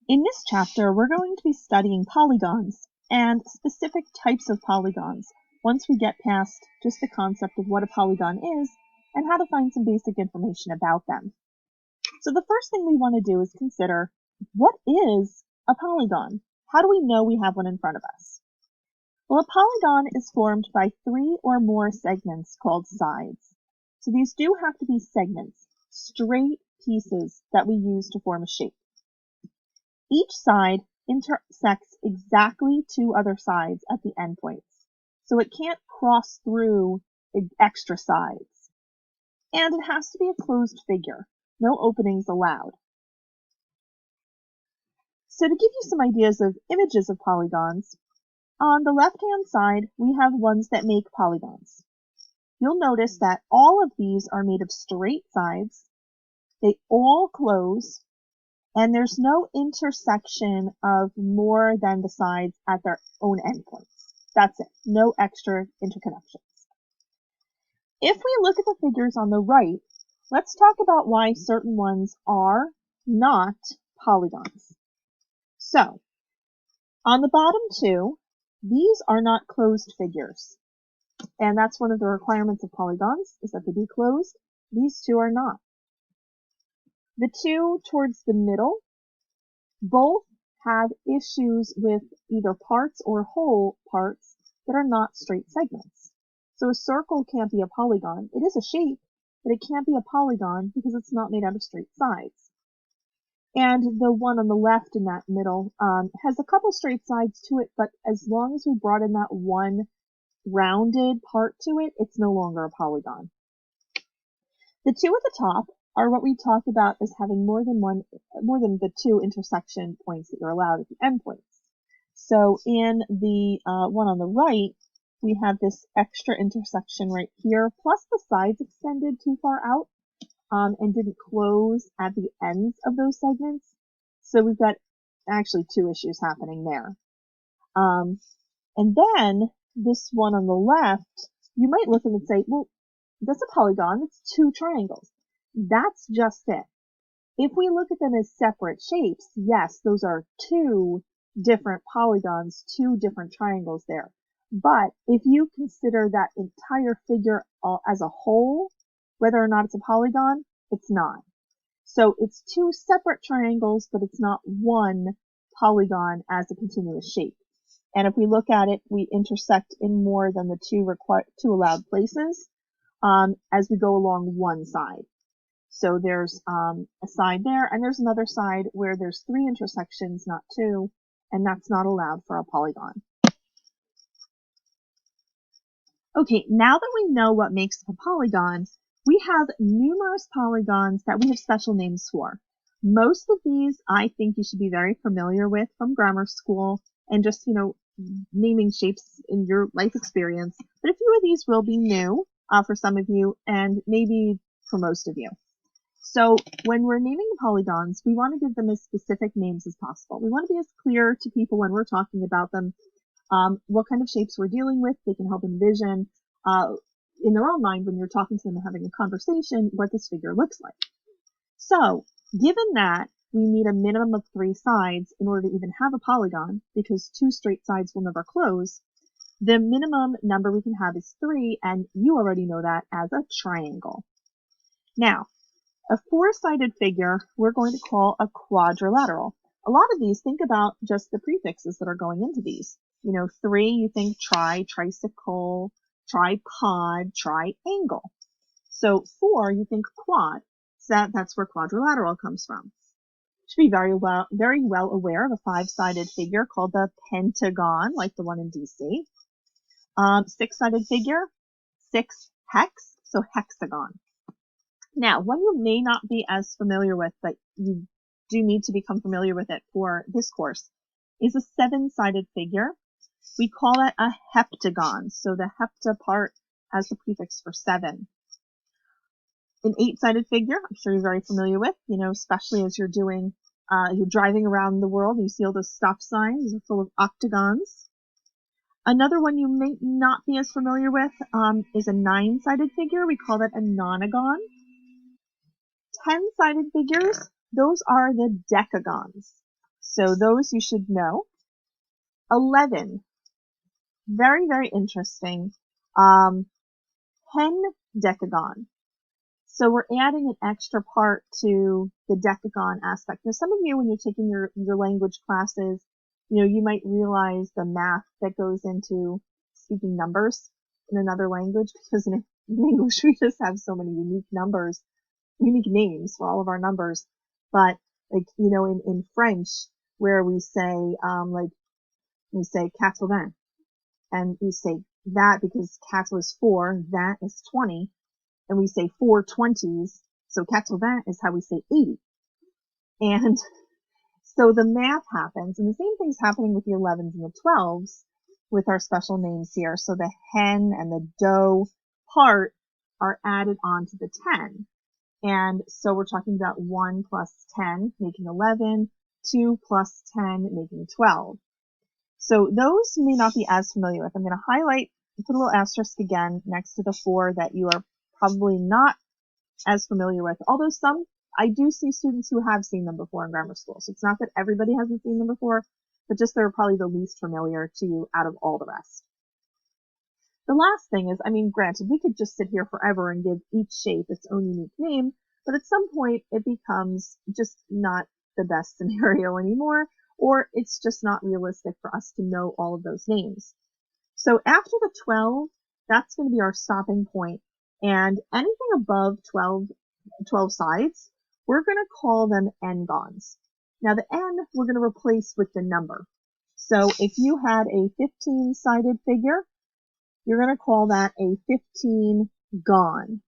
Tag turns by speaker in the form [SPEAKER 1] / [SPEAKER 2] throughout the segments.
[SPEAKER 1] In this chapter, we're going to be studying polygons and specific types of polygons once we get past just the concept of what a polygon is and how to find some basic information about them. So the first thing we want to do is consider, what is a polygon? How do we know we have one in front of us? Well, a polygon is formed by 3 or more segments called sides. So these do have to be segments, straight pieces that we use to form a shape. Each side intersects exactly 2 other sides at the endpoints, so it can't cross through extra sides. And it has to be a closed figure, no openings allowed. So to give you some ideas of images of polygons, on the left-hand side, we have ones that make polygons. You'll notice that all of these are made of straight sides, they all close, and there's no intersection of more than the sides at their own endpoints. That's it. No extra interconnections. If we look at the figures on the right, let's talk about why certain ones are not polygons. So, on the bottom 2, these are not closed figures. And that's one of the requirements of polygons, is that they be closed. These 2 are not. The 2 towards the middle, both have issues with either parts or whole parts that are not straight segments. So a circle can't be a polygon. It is a shape, but it can't be a polygon because it's not made out of straight sides. And the one on the left in that middle has a couple straight sides to it, but as long as we brought in that one rounded part to it, it's no longer a polygon. The 2 at the top are what we talk about as having more than the 2 intersection points that you're allowed at the endpoints. So in the one on the right, we have this extra intersection right here, plus the sides extended too far out and didn't close at the ends of those segments. So we've got actually 2 issues happening there. And then this one on the left, you might look at it and say, well, that's a polygon, it's 2 triangles. That's just it. If we look at them as separate shapes, yes, those are 2 different polygons, 2 different triangles there. But if you consider that entire figure as a whole, whether or not it's a polygon, it's not. So it's 2 separate triangles, but it's not one polygon as a continuous shape. And if we look at it, we intersect in more than the 2 allowed places as we go along one side. So there's a side there, and there's another side where there's 3 intersections, not 2, and that's not allowed for a polygon. Okay, now that we know what makes a polygon, we have numerous polygons that we have special names for. Most of these I think you should be very familiar with from grammar school and just, naming shapes in your life experience. But a few of these will be new for some of you and maybe for most of you. So when we're naming polygons, we want to give them as specific names as possible. We want to be as clear to people when we're talking about them, what kind of shapes we're dealing with. They can help envision in their own mind when you're talking to them and having a conversation what this figure looks like. So given that we need a minimum of 3 sides in order to even have a polygon, because 2 straight sides will never close, the minimum number we can have is 3, and you already know that as a triangle. Now, a 4-sided figure we're going to call a quadrilateral. A lot of these, think about just the prefixes that are going into these. 3, you think tricycle, tripod, triangle. So 4, you think quad. So that's where quadrilateral comes from. You should be very well aware of a 5-sided figure called the pentagon, like the one in DC. 6-sided figure, 6 hex, so hexagon. Now, one you may not be as familiar with, but you do need to become familiar with it for this course, is a 7-sided figure. We call that a heptagon, so the hepta part has the prefix for 7. An 8-sided figure, I'm sure you're very familiar with, especially as you're driving around the world, you see all those stop signs, they're full of octagons. Another one you may not be as familiar with is a 9-sided figure. We call that a nonagon. 10-sided figures, those are the decagons. So those you should know. 11. Very, very interesting. Hendecagon. So we're adding an extra part to the decagon aspect. Now, some of you, when you're taking your language classes, you might realize the math that goes into speaking numbers in another language, because in English we just have so many unique numbers, unique names for all of our numbers. But in French, where we say, we say 80, and we say that because 4 is 4, that is 20, and we say 4 20s, so 80 is how we say 80. And so the math happens, and the same thing's happening with the 11s and the 12s with our special names here. So the hen and the doe part are added onto the 10. And so we're talking about 1 plus 10 making 11, 2 plus 10 making 12. So those you may not be as familiar with. I'm going to highlight, put a little asterisk again next to the 4 that you are probably not as familiar with. Although I do see students who have seen them before in grammar school. So it's not that everybody hasn't seen them before, but just they're probably the least familiar to you out of all the rest. The last thing is, granted, we could just sit here forever and give each shape its own unique name, but at some point it becomes just not the best scenario anymore, or it's just not realistic for us to know all of those names. So after the 12, that's going to be our stopping point, and anything above 12 sides, we're going to call them n-gons. Now the n we're going to replace with the number. So if you had a 15-sided figure, you're going to call that a 15-gon.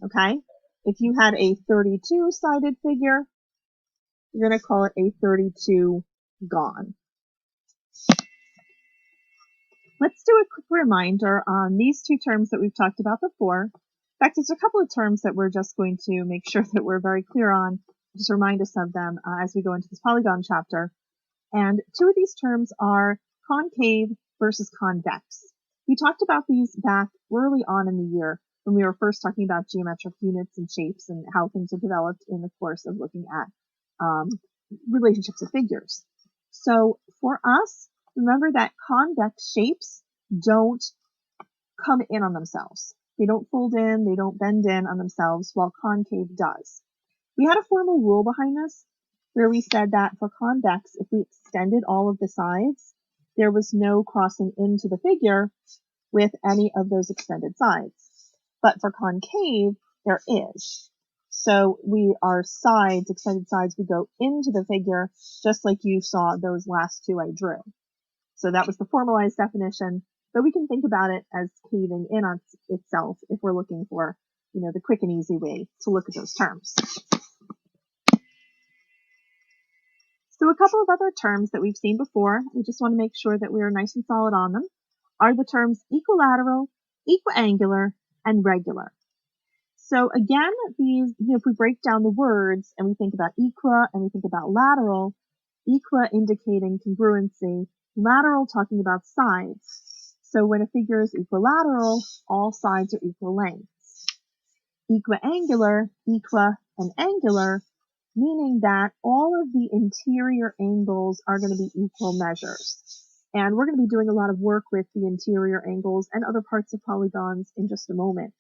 [SPEAKER 1] Okay? If you had a 32-sided figure, you're going to call it a 32-gon. Let's do a quick reminder on these two terms that we've talked about before. In fact, there's a couple of terms that we're just going to make sure that we're very clear on. Just remind us of them as we go into this polygon chapter. And two of these terms are concave versus convex. We talked about these back early on in the year when we were first talking about geometric units and shapes and how things are developed in the course of looking at relationships of figures. So for us, remember that convex shapes don't come in on themselves. They don't fold in, they don't bend in on themselves, while concave does. We had a formal rule behind this where we said that for convex, if we extended all of the sides, there was no crossing into the figure with any of those extended sides. But for concave, there is. So our sides, extended sides, would go into the figure just like you saw those last two I drew. So that was the formalized definition, but we can think about it as caving in on itself if we're looking for, the quick and easy way to look at those terms. So a couple of other terms that we've seen before, we just want to make sure that we are nice and solid on them, are the terms equilateral, equiangular, and regular. So again, these, if we break down the words and we think about equa and we think about lateral, equa indicating congruency, lateral talking about sides. So when a figure is equilateral, all sides are equal lengths. Equiangular, equa, and angular, meaning that all of the interior angles are going to be equal measures. And we're going to be doing a lot of work with the interior angles and other parts of polygons in just a moment.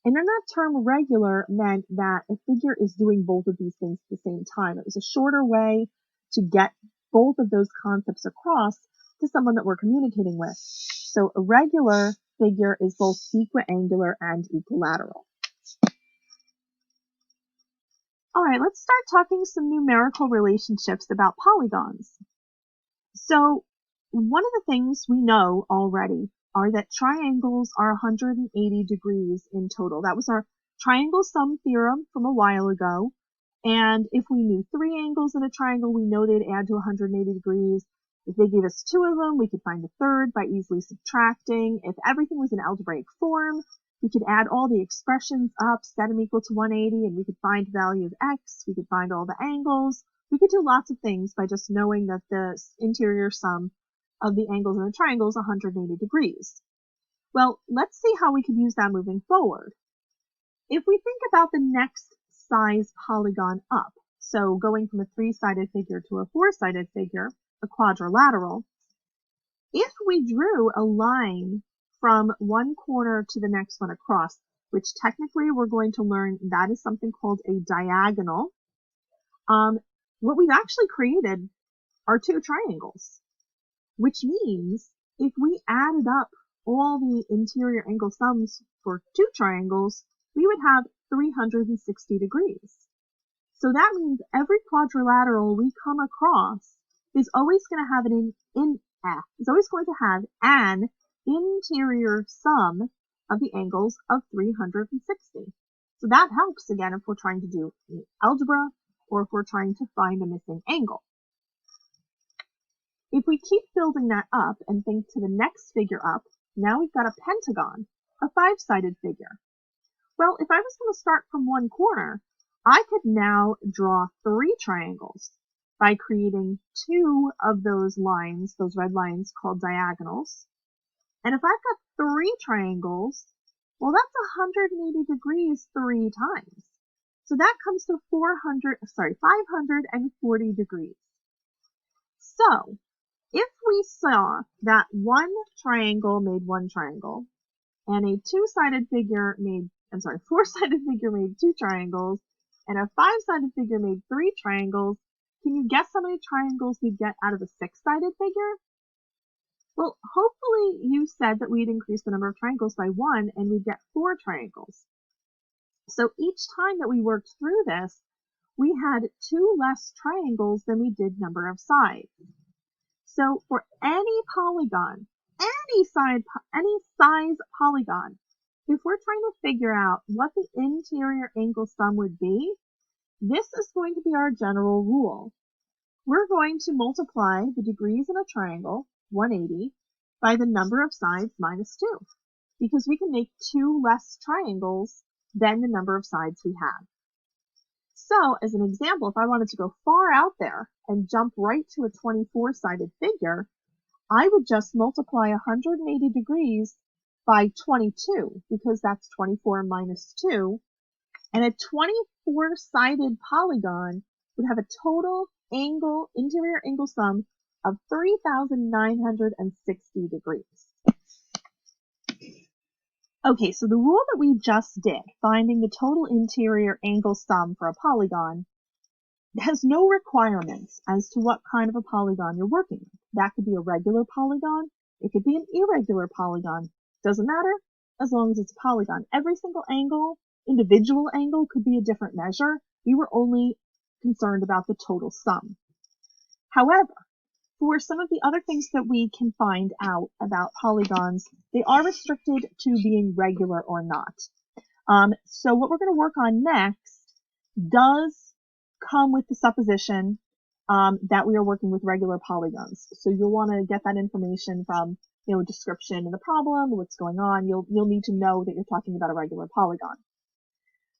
[SPEAKER 1] And then that term regular meant that a figure is doing both of these things at the same time. It was a shorter way to get both of those concepts across to someone that we're communicating with. So a regular figure is both equiangular and equilateral. All right, let's start talking some numerical relationships about polygons. So one of the things we know already are that triangles are 180 degrees in total. That was our triangle sum theorem from a while ago. And if we knew 3 angles in a triangle, we know they'd add to 180 degrees. If they gave us 2 of them, we could find the third by easily subtracting. If everything was in algebraic form, we could add all the expressions up, set them equal to 180, and we could find the value of x. We could find all the angles. We could do lots of things by just knowing that the interior sum of the angles in a triangle is 180 degrees. Well, let's see how we could use that moving forward. If we think about the next size polygon up, So going from a three-sided figure to a four-sided figure, a quadrilateral, if we drew a line from one corner to the next one across, which technically we're going to learn that is something called a diagonal, what we've actually created are two triangles, which means if we added up all the interior angle sums for two triangles, we would have 360 degrees. So that means every quadrilateral we come across is always going to have an interior sum of the angles of 360. So that helps again if we're trying to do algebra or if we're trying to find a missing angle. If we keep building that up and think to the next figure up, now we've got a pentagon, a five-sided figure. Well, if I was going to start from one corner, I could now draw three triangles by creating two of those lines, those red lines called diagonals. And if I've got three triangles, well, that's 180 degrees three times. So that comes to 540 degrees. So if we saw that one triangle made one triangle and a four-sided figure made two triangles and a five-sided figure made three triangles, can you guess how many triangles we'd get out of a six-sided figure? Well, hopefully you said that we'd increase the number of triangles by one and we'd get four triangles. So each time that we worked through this, we had two less triangles than we did number of sides. So for any polygon, any size polygon, if we're trying to figure out what the interior angle sum would be, this is going to be our general rule. We're going to multiply the degrees in a triangle, 180, by the number of sides minus 2, because we can make two less triangles than the number of sides we have. So, as an example, if I wanted to go far out there and jump right to a 24-sided figure, I would just multiply 180 degrees by 22, because that's 24 minus 2, and a 24-sided polygon would have a total interior angle sum of 3,960 degrees. Okay, so the rule that we just did, finding the total interior angle sum for a polygon, has no requirements as to what kind of a polygon you're working with. That could be a regular polygon, it could be an irregular polygon. Doesn't matter, as long as it's a polygon. Every single angle, individual angle, could be a different measure. We were only concerned about the total sum. However, for some of the other things that we can find out about polygons, they are restricted to being regular or not. So what we're going to work on next does come with the supposition that we are working with regular polygons. So you'll want to get that information from, a description in the problem, what's going on. You'll need to know that you're talking about a regular polygon.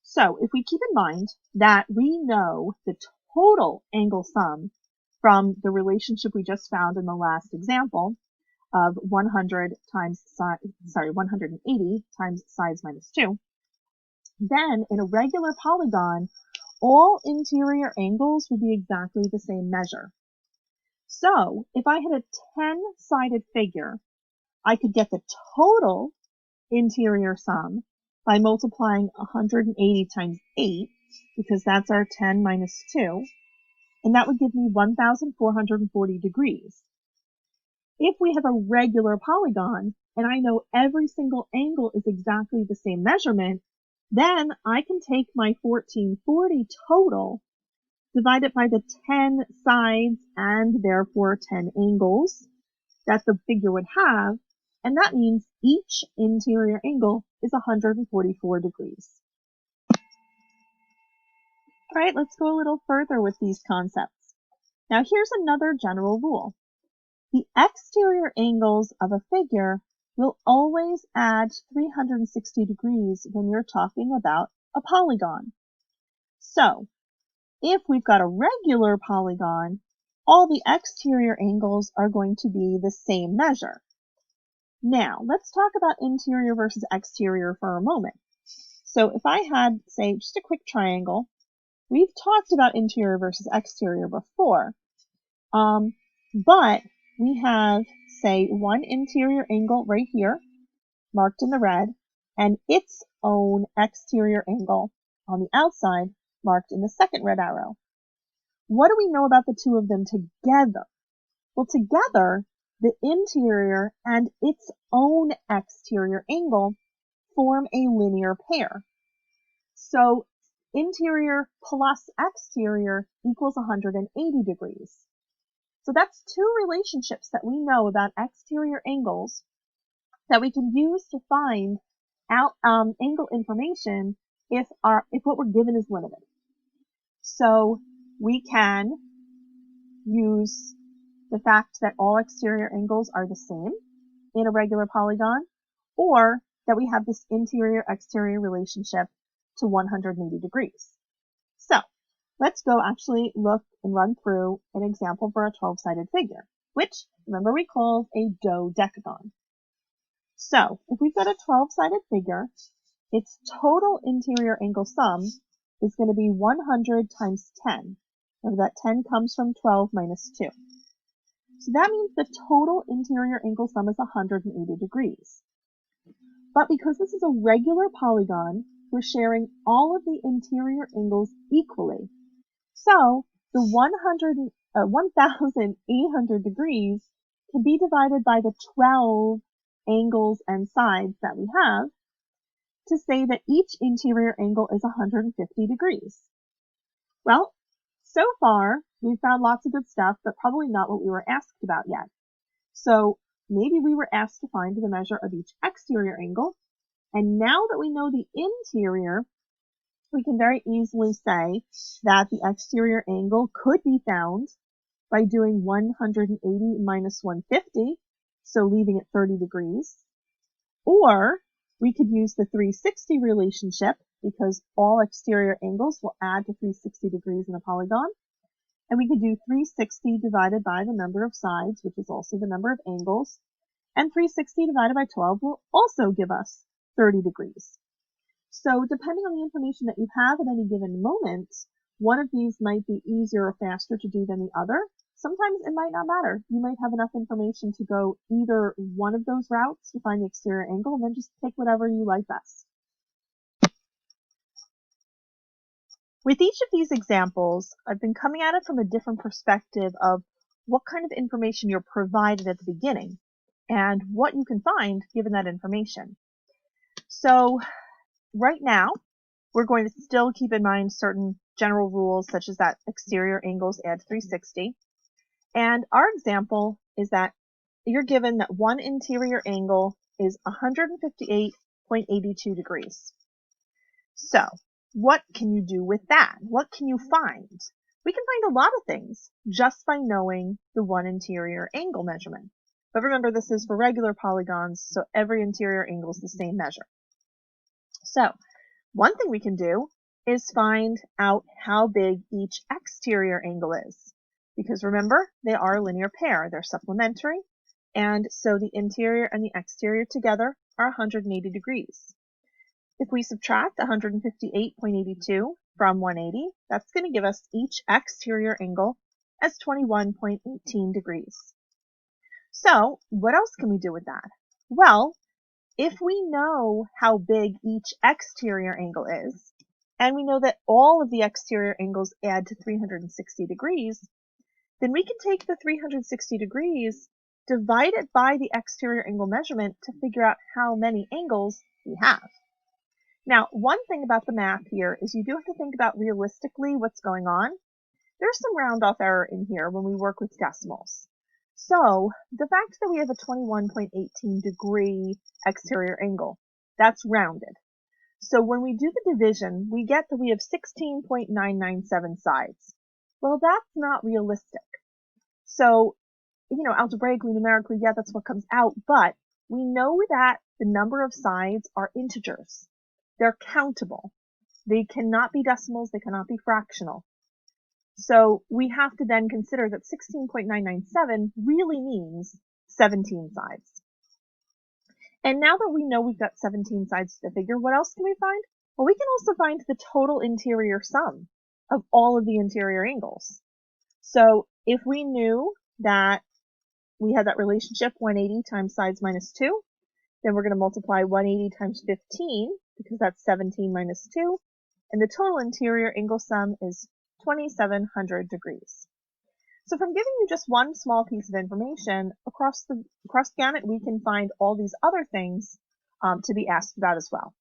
[SPEAKER 1] So if we keep in mind that we know the total angle sum from the relationship we just found in the last example of 180 times sides minus 2, then in a regular polygon, all interior angles would be exactly the same measure. So if I had a 10-sided figure, I could get the total interior sum by multiplying 180 times 8, because that's our 10 minus 2, and that would give me 1,440 degrees. If we have a regular polygon, and I know every single angle is exactly the same measurement, then I can take my 1,440 total, divide it by the 10 sides and therefore 10 angles that the figure would have, and that means each interior angle is 144 degrees. All right, let's go a little further with these concepts. Now here's another general rule. The exterior angles of a figure will always add 360 degrees when you're talking about a polygon. So, if we've got a regular polygon, all the exterior angles are going to be the same measure. Now, let's talk about interior versus exterior for a moment. So if I had, say, just a quick triangle, We've talked about interior versus exterior before, but we have, say, one interior angle right here, marked in the red, and its own exterior angle on the outside, marked in the second red arrow. What do we know about the two of them together? Well, together, the interior and its own exterior angle form a linear pair. So interior plus exterior equals 180 degrees. So that's two relationships that we know about exterior angles that we can use to find out angle information if what we're given is limited. So we can use the fact that all exterior angles are the same in a regular polygon, or that we have this interior-exterior relationship to 180 degrees. So let's go actually look and run through an example for a 12-sided figure, which, remember, we call a dodecagon. So if we've got a 12-sided figure, its total interior angle sum is going to be 100 times 10. Remember that 10 comes from 12 minus 2. So that means the total interior angle sum is 180 degrees. But because this is a regular polygon, we're sharing all of the interior angles equally. So the 1,800 degrees can be divided by the 12 angles and sides that we have to say that each interior angle is 150 degrees. Well, so far, we've found lots of good stuff, but probably not what we were asked about yet. So maybe we were asked to find the measure of each exterior angle, and now that we know the interior, we can very easily say that the exterior angle could be found by doing 180 minus 150, so leaving it 30 degrees. Or we could use the 360 relationship, because all exterior angles will add to 360 degrees in a polygon. And we could do 360 divided by the number of sides, which is also the number of angles. And 360 divided by 12 will also give us 30 degrees. So depending on the information that you have at any given moment, one of these might be easier or faster to do than the other. Sometimes it might not matter. You might have enough information to go either one of those routes to find the exterior angle, and then just pick whatever you like best. With each of these examples, I've been coming at it from a different perspective of what kind of information you're provided at the beginning and what you can find given that information. So right now, we're going to still keep in mind certain general rules, such as that exterior angles add 360. And our example is that you're given that one interior angle is 158.82 degrees. So what can you do with that? What can you find? We can find a lot of things just by knowing the one interior angle measurement. But remember, this is for regular polygons, so every interior angle is the same measure. So one thing we can do is find out how big each exterior angle is. Because remember, they are a linear pair. They're supplementary. And so the interior and the exterior together are 180 degrees. If we subtract 158.82 from 180, that's going to give us each exterior angle as 21.18 degrees. So what else can we do with that? Well, if we know how big each exterior angle is, and we know that all of the exterior angles add to 360 degrees, then we can take the 360 degrees, divide it by the exterior angle measurement to figure out how many angles we have. Now, one thing about the math here is you do have to think about realistically what's going on. There's some round off error in here when we work with decimals. So the fact that we have a 21.18 degree exterior angle, that's rounded. So when we do the division, we get that we have 16.997 sides. Well, that's not realistic. So, algebraically, numerically, yeah, that's what comes out, but we know that the number of sides are integers. They're countable. They cannot be decimals, they cannot be fractional. So we have to then consider that 16.997 really means 17 sides. And now that we know we've got 17 sides to the figure, what else can we find? Well, we can also find the total interior sum. of all of the interior angles. So if we knew that we had that relationship 180 times sides minus 2, then we're going to multiply 180 times 15, because that's 17 minus 2, and the total interior angle sum is 2700 degrees. So from giving you just one small piece of information, across the gamut we can find all these other things to be asked about as well.